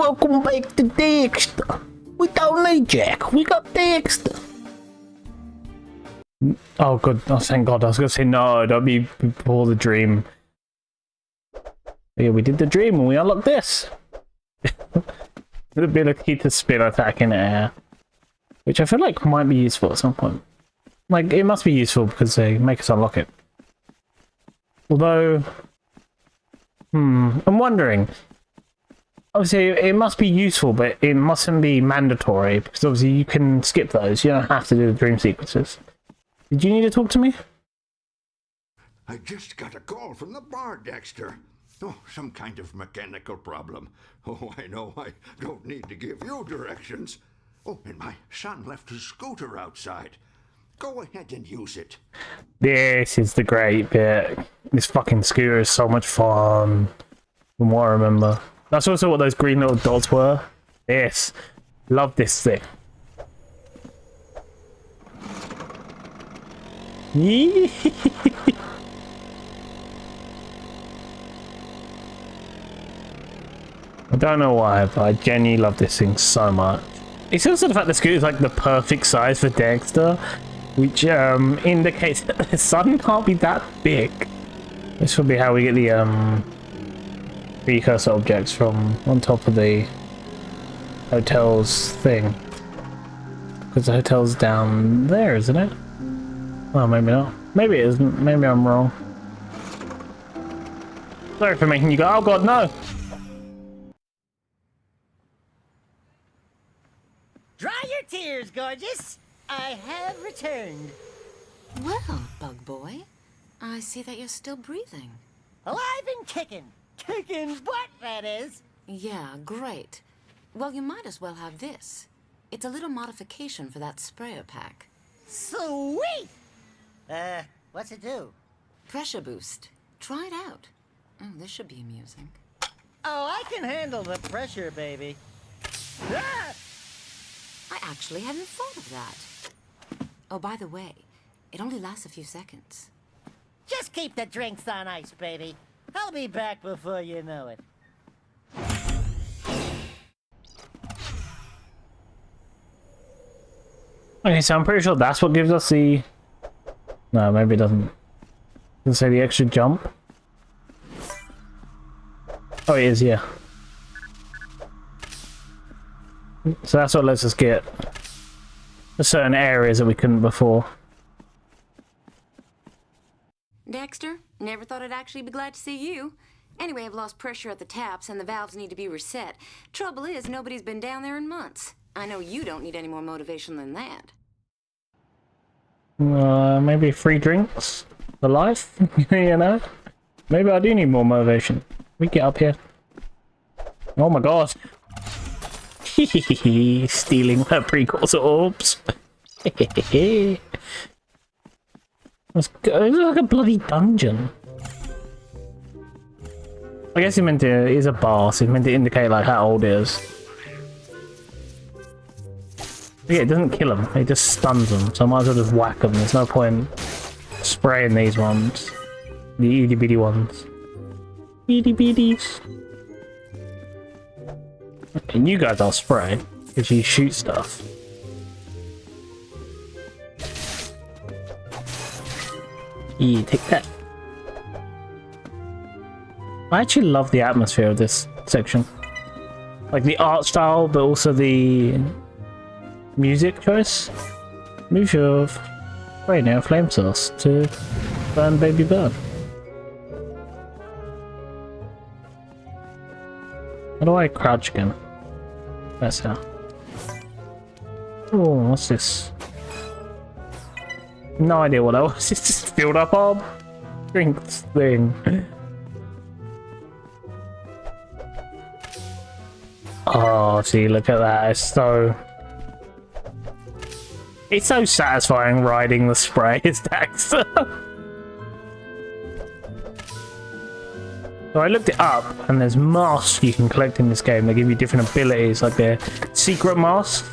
Welcome back to Daxter. We don't need Jak, we got Daxter. Oh good, oh thank god, I was gonna say no, don't be before the dream. Yeah, we did the dream and we unlocked this. The ability to spin attack in air. Which I feel like might be useful at some point. Like, it must be useful because they make us unlock it. Although... I'm wondering. Obviously, it must be useful, but it mustn't be mandatory, because obviously you can skip those. You don't have to do the dream sequences. Did you need to talk to me? I just got a call from the bar, Daxter. Oh, some kind of mechanical problem. Oh, I know, I don't need to give you directions. Oh, and my son left his scooter outside. Go ahead and use it. This is the great bit. This fucking scooter is so much fun. From what I remember. That's also what those green little dots were. Yes. Love this thing. I don't know why, but I genuinely love this thing so much. It's also the fact that scooter is like the perfect size for Daxter, which indicates that the sun can't be that big. This will be how we get the precursor objects from on top of the hotel's thing. Because the hotel's down there, isn't it? Well, maybe not. Maybe it isn't. Maybe I'm wrong. Sorry for making you go, oh god, no! Dry your tears, gorgeous. I have returned. Well, bug boy, I see that you're still breathing. Alive and kicking. Kicking butt, that is. Yeah, great. Well, you might as well have this. It's a little modification for that sprayer pack. Sweet! What's it do? Pressure boost. Try it out. Oh, this should be amusing. Oh, I can handle the pressure, baby. Ah! I actually hadn't thought of that. Oh, by the way, it only lasts a few seconds. Just keep the drinks on ice, baby. I'll be back before you know it. Okay, so I'm pretty sure that's what gives us the... No, maybe it doesn't. Does it say the extra jump? Oh, it is, yeah. So that's what lets us get certain areas that we couldn't before. Daxter, never thought I'd actually be glad to see you. Anyway, I've lost pressure at the taps and the valves need to be reset. Trouble is, nobody's been down there in months. I know you don't need any more motivation than that. Maybe free drinks for life, you know? Maybe I do need more motivation. We get up here. Oh my god. Stealing her precursor orbs. It's like a bloody dungeon. I guess it is a bar, so it's meant to indicate like how old it is. But yeah, it doesn't kill them, it just stuns them, so I might as well just whack them. There's no point spraying these ones. The itty bitty ones. Itty bitties. And you guys I'll spray, because you shoot stuff. Yeah, take that. I actually love the atmosphere of this section. Like the art style, but also the music choice. Move your spray now flame source to burn baby burn. How do I crouch again? That's how. Oh, what's this? No idea what that was. It's just filled up our drinks thing. Oh, see, look at that. It's so satisfying riding the spray as Daxter. So I looked it up, and there's masks you can collect in this game. They give you different abilities, like they're secret masks.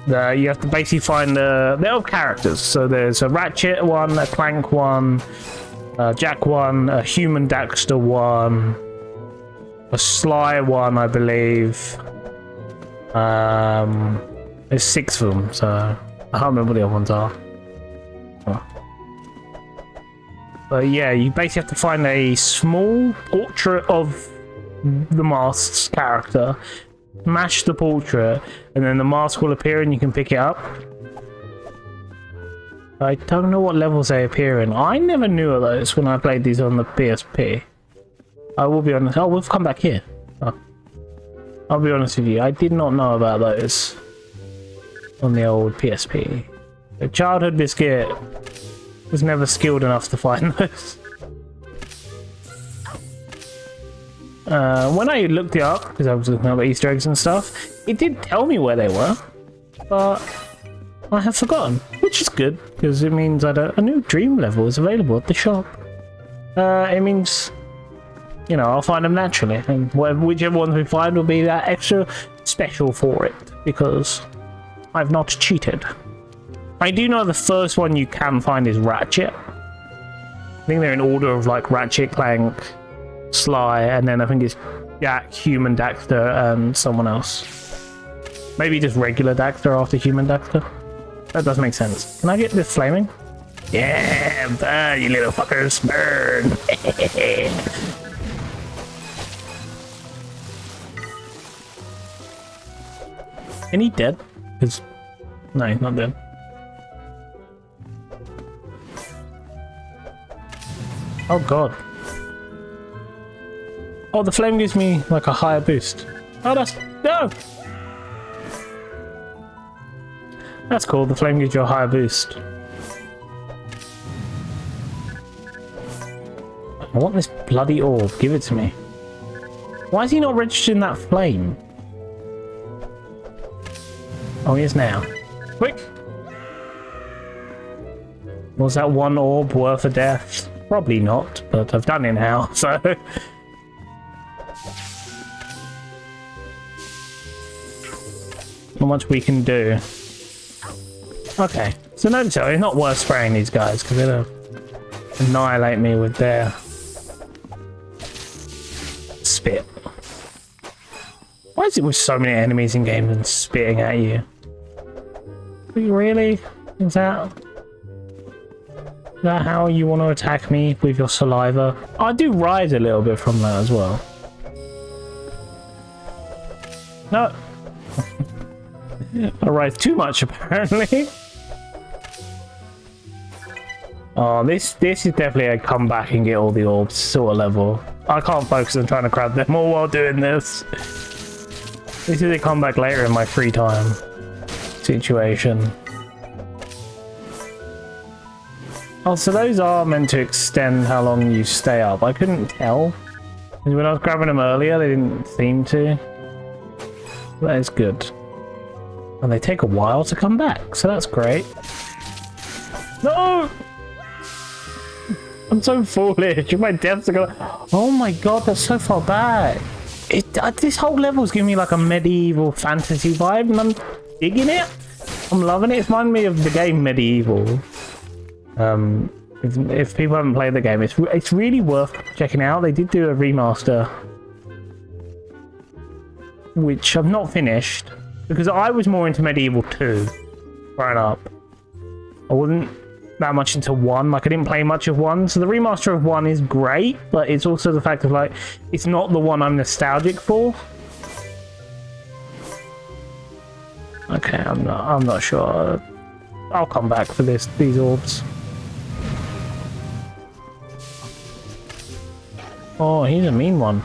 You have to basically find they're all characters. So there's a Ratchet one, a Clank one, a Jak one, a human Daxter one, A sly one, I believe. There's 6 of them, so I can't remember what the other ones are. Oh. But yeah, you basically have to find a small portrait of the mask's character, smash the portrait, and then the mask will appear and you can pick it up. I don't know what levels they appear in. I never knew of those when I played these on the PSP. I will be honest. Oh, we've come back here. Oh. I'll be honest with you. I did not know about those on the old PSP. The childhood Biscuit was never skilled enough to find those. When I looked it up, because I was looking up Easter eggs and stuff, it did tell me where they were, but I have forgotten, which is good, because it means that a new dream level is available at the shop. It means, you know, I'll find them naturally, and whichever ones we find will be that extra special for it, because I've not cheated. I do know the first one you can find is Ratchet. I think they're in order of like Ratchet, Clank, Sly, and then I think it's Jak, Human Daxter, and someone else. Maybe just regular Daxter after Human Daxter. That does make sense. Can I get this flaming? Yeah, burn, you little fuckers, burn. Isn't he dead? Because no, he's not dead. Oh god. Oh, the flame gives me like a higher boost. Oh, that's no. That's cool. The flame gives you a higher boost. I want this bloody orb. Give it to me. Why is he not registering that flame? Oh, he is now. Quick! Was that one orb worth a death? Probably not, but I've done it now, so... Not much we can do. Okay, so notice it's not worth spraying these guys, because they'll annihilate me with their... spit. Why is it with so many enemies in games and spitting at you? Really? Is that how you want to attack me, with your saliva? I do rise a little bit from that as well. No. I rise too much apparently. Oh, this is definitely a come back and get all the orbs sort of level. I can't focus on trying to grab them all while doing this. This is a comeback later in my free time situation. Oh, so those are meant to extend how long you stay up. I couldn't tell. When I was grabbing them earlier, they didn't seem to. That is good. And they take a while to come back, so that's great. No! I'm so foolish. My deaths are going. Oh my god, that's so far back. This whole level's giving me like a medieval fantasy vibe, and I'm digging it. I'm loving it. It's reminding me of the game Medieval. If people haven't played the game, it's really worth checking out. They did do a remaster, which I've not finished because I was more into Medieval 2 growing up. I wasn't that much into 1. Like I didn't play much of 1, so the remaster of 1 is great, but it's also the fact of like it's not the one I'm nostalgic for. Okay, I'm not sure. I'll come back for these orbs. Oh, he's a mean one.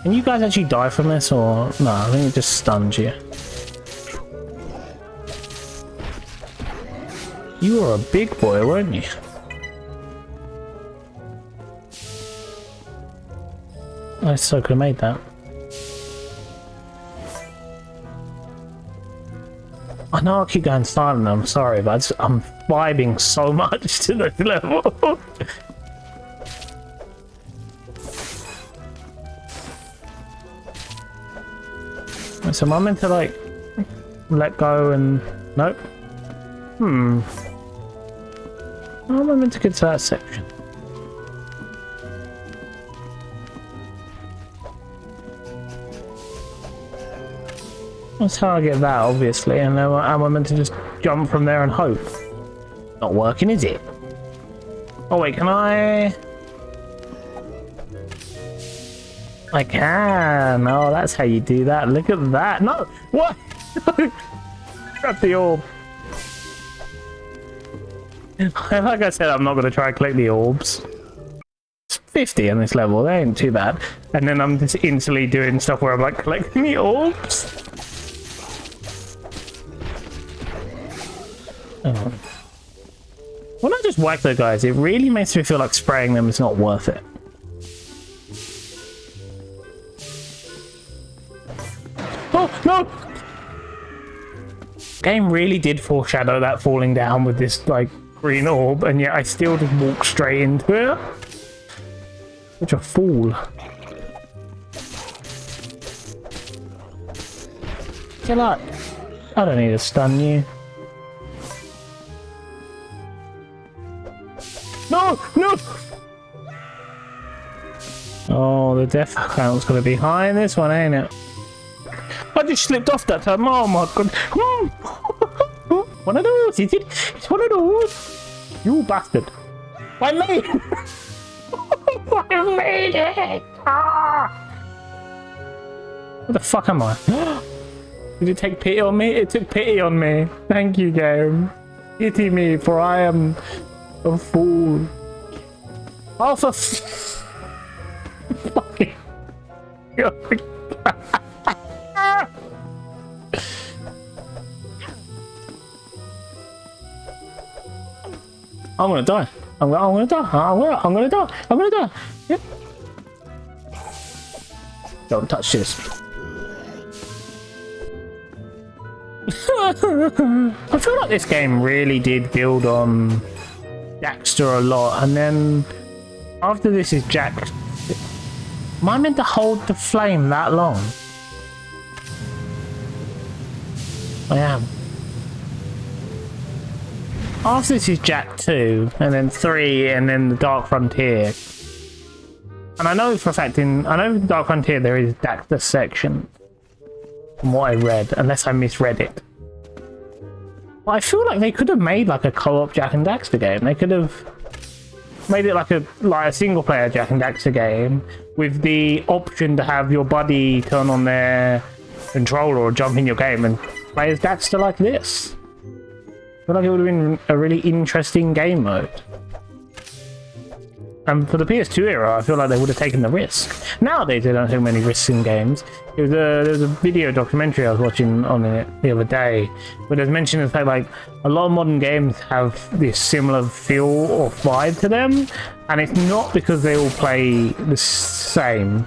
Can you guys actually die from this, or no? I think it just stuns you. You were a big boy, weren't you? I so could have made that. I know I keep going silent, I'm sorry, but I'm vibing so much to this level. So am I meant to like let go and nope? How am I meant to get to that section? That's how I get that, obviously, and then am I meant to just jump from there and hope? Not working, is it? Oh wait, can I? I can. Oh, that's how you do that. Look at that. No, what? Grab the orb. Like I said, I'm not going to try and collect the orbs. It's 50 on this level. They ain't too bad. And then I'm just instantly doing stuff where I'm like collecting the orbs. Oh. When I just whack those guys, it really makes me feel like spraying them is not worth it. Oh, no! Game really did foreshadow that falling down with this, like, green orb, and yet I still just walk straight into it. Such a fool. Chill out. I don't need to stun you. No! No! Oh, the death count's gonna be high in this one, ain't it? I just slipped off that time. Oh my god. One of those, is it? It's one of those. You bastard. I made it. I made it. Ah. What the fuck am I? Did it take pity on me? It took pity on me. Thank you, game. Pity me, for I am a fool. Oh, for fucking god. I'm gonna die. I'm gonna die. I'm gonna die. I'm gonna die. Yep. Don't touch this. I feel like this game really did build on Daxter a lot, and then after this is Jak. Am I meant to hold the flame that long? I am. After this is Jak 2, and then 3, and then the Dark Frontier. And I know for a fact in Dark Frontier there is Daxter section. From what I read, unless I misread it. But I feel like they could have made like a co-op JakAndDaxter game. They could have made it like a single player JakAndDaxter game with the option to have your buddy turn on their controller or jump in your game and play as Daxter like this. I feel like it would have been a really interesting game mode. And for the PS2 era, I feel like they would have taken the risk. Nowadays, they don't take many risks in games. There was a video documentary I was watching on it the other day, where there's mention of the fact like a lot of modern games have this similar feel or vibe to them, and it's not because they all play the same.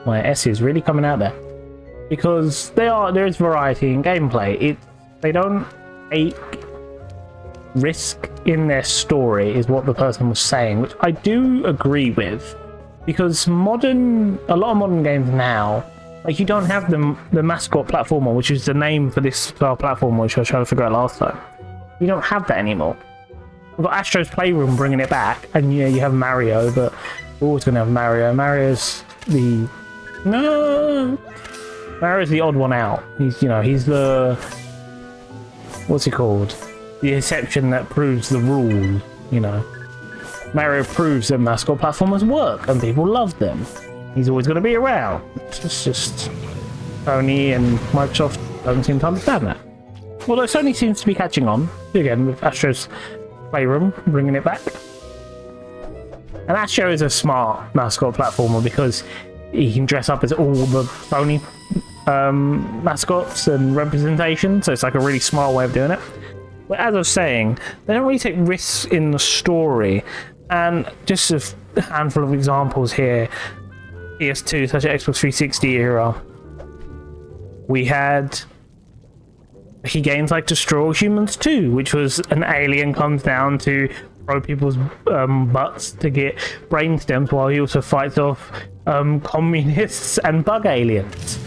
My S is really coming out there because there is variety in gameplay. They don't take risk in their story, is what the person was saying, which I do agree with, because a lot of modern games now, like, you don't have the mascot platformer, which is the name for this style platformer, which I was trying to figure out last time. You don't have that anymore. We've got Astro's Playroom bringing it back, and yeah, you have Mario, but we're always going to have Mario. Mario's the odd one out. He's the, what's he called? The exception that proves the rule, you know. Mario proves that mascot platformers work and people love them. He's always going to be around. It's just Sony and Microsoft don't seem to understand that. Although Sony seems to be catching on, again, with Astro's Playroom, bringing it back. And Astro is a smart mascot platformer because he can dress up as all the Sony mascots and representation, so it's like a really smart way of doing it. But as I was saying, they don't really take risks in the story, and just a handful of examples here. PS2, such as Xbox 360 era, we had games like Destroy All Humans 2, which was an alien comes down to throw people's butts to get brain stems, while he also fights off communists and bug aliens,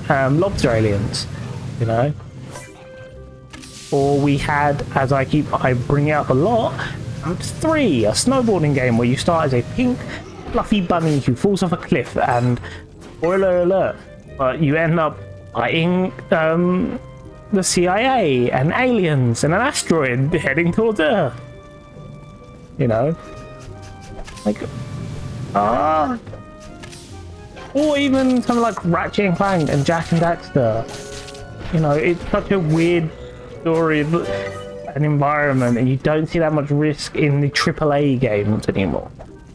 lobster aliens, you know. Or we had, as I bring it up a lot, 3, a snowboarding game where you start as a pink, fluffy bunny who falls off a cliff, and spoiler alert, but you end up fighting the CIA and aliens and an asteroid heading towards Earth. You know, like or even something like Ratchet and Clank and Jak and Daxter. You know, it's such a weird story and environment, and you don't see that much risk in the AAA games anymore.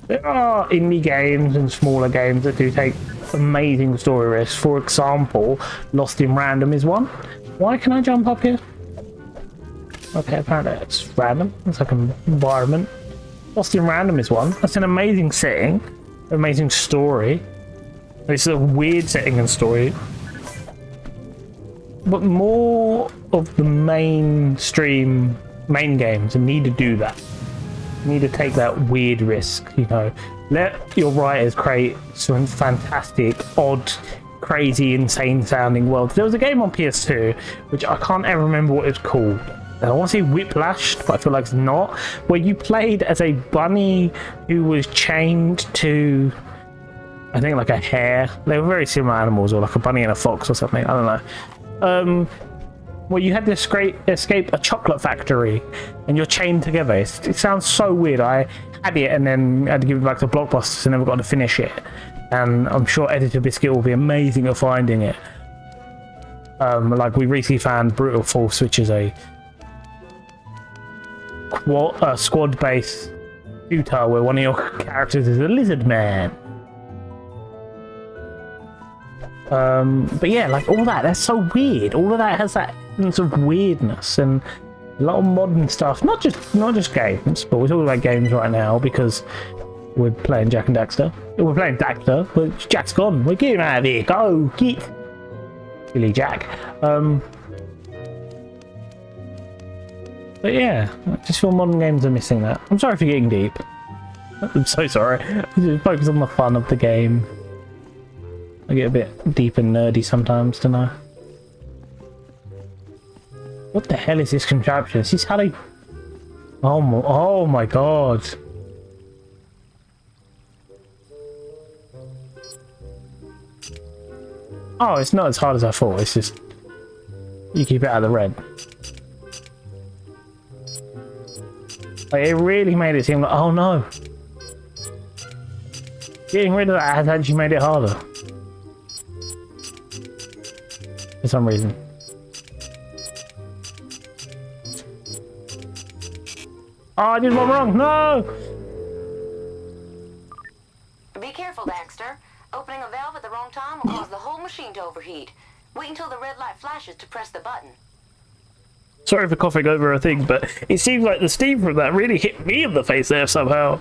There are indie games and smaller games that do take amazing story risks. For example, Lost in Random is one. Why can I jump up here? Okay, apparently it's random. It's like an environment. Lost in Random is one. That's an amazing setting, amazing story. It's a weird setting and story. But more of the mainstream main games need to do that. You need to take that weird risk, you know. Let your writers create some fantastic, odd, crazy, insane sounding worlds. There was a game on PS2, which I can't ever remember what it's called. I want to say Whiplashed, but I feel like it's not. Where you played as a bunny who was chained to, I think, like a hare. They were very similar animals, or like a bunny and a fox or something. I don't know. Where you had to escape a chocolate factory and you're chained together. It sounds so weird. I had it and then had to give it back to Blockbusters and never got to finish it. And I'm sure Editor Biscuit will be amazing at finding it. Like we recently found Brutal Force, which is a squad-based shooter where one of your characters is a lizard man. But yeah, like all that's so weird. All of that has that sense of weirdness and a lot of modern stuff. Not just games, but we're talking about games right now because we're playing Jak and Daxter. We're playing Daxter, but Jak's gone. We're getting out of here. Go, get. Silly Jak. But yeah, I just feel modern games are missing that. I'm sorry for getting deep. I'm so sorry. Just focus on the fun of the game. I get a bit deep and nerdy sometimes, don't I? What the hell is this contraption? Is this how they... Oh my god. Oh, it's not as hard as I thought. It's just... you keep it out of the red. Like, it really made it seem like... oh no. Getting rid of that has actually made it harder. For some reason. Oh, I did one wrong. No! Be careful, Daxter. Opening a valve at the wrong time will cause the whole machine to overheat. Wait until the red light flashes to press the button. Sorry for coughing over a thing, but it seems like the steam from that really hit me in the face there somehow.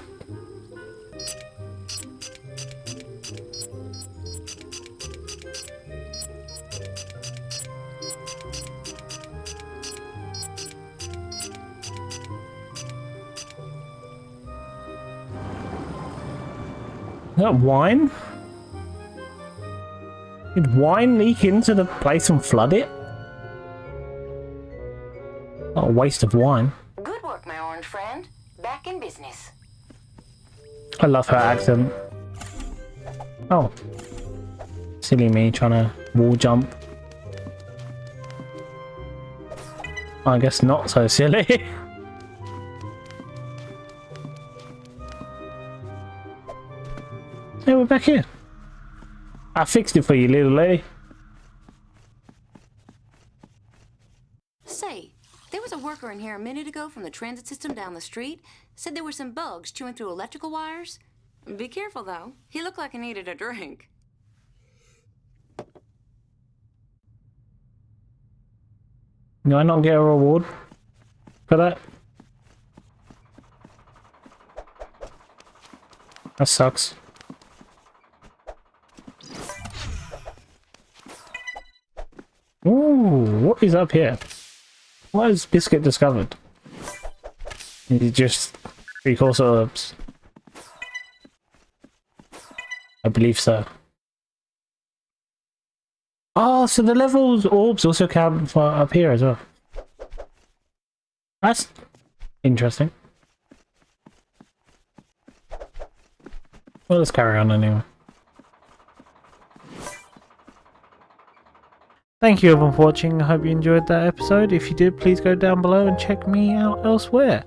Is that wine? Did wine leak into the place and flood it? What a waste of wine. Good work, my orange friend. Back in business. I love her accent. Oh. Silly me trying to wall jump. I guess not so silly. Hey, we're back here. I fixed it for you, little lady. Say, there was a worker in here a minute ago from the transit system down the street. Said there were some bugs chewing through electrical wires. Be careful, though. He looked like he needed a drink. Do I not get a reward for that? That sucks. Ooh, what is up here? What has Biscuit discovered? Is it just precursor herbs? I believe so. Oh, so the levels orbs also count for up here as well. That's interesting. Well, let's carry on anyway. Thank you everyone for watching. I hope you enjoyed that episode. If you did, please go down below and check me out elsewhere.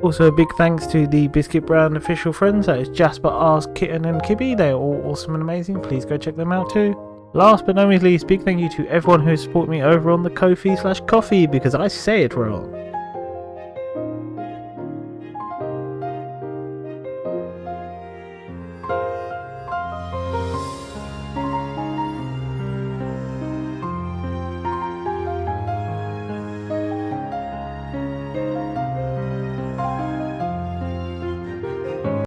Also, a big thanks to the Biscuit brand official friends, that is Jasper, Kitten and Kibby. They are all awesome and amazing. Please go check them out too. Last but not least, big thank you to everyone who has supported me over on the Ko-fi/Coffee, because I say it wrong.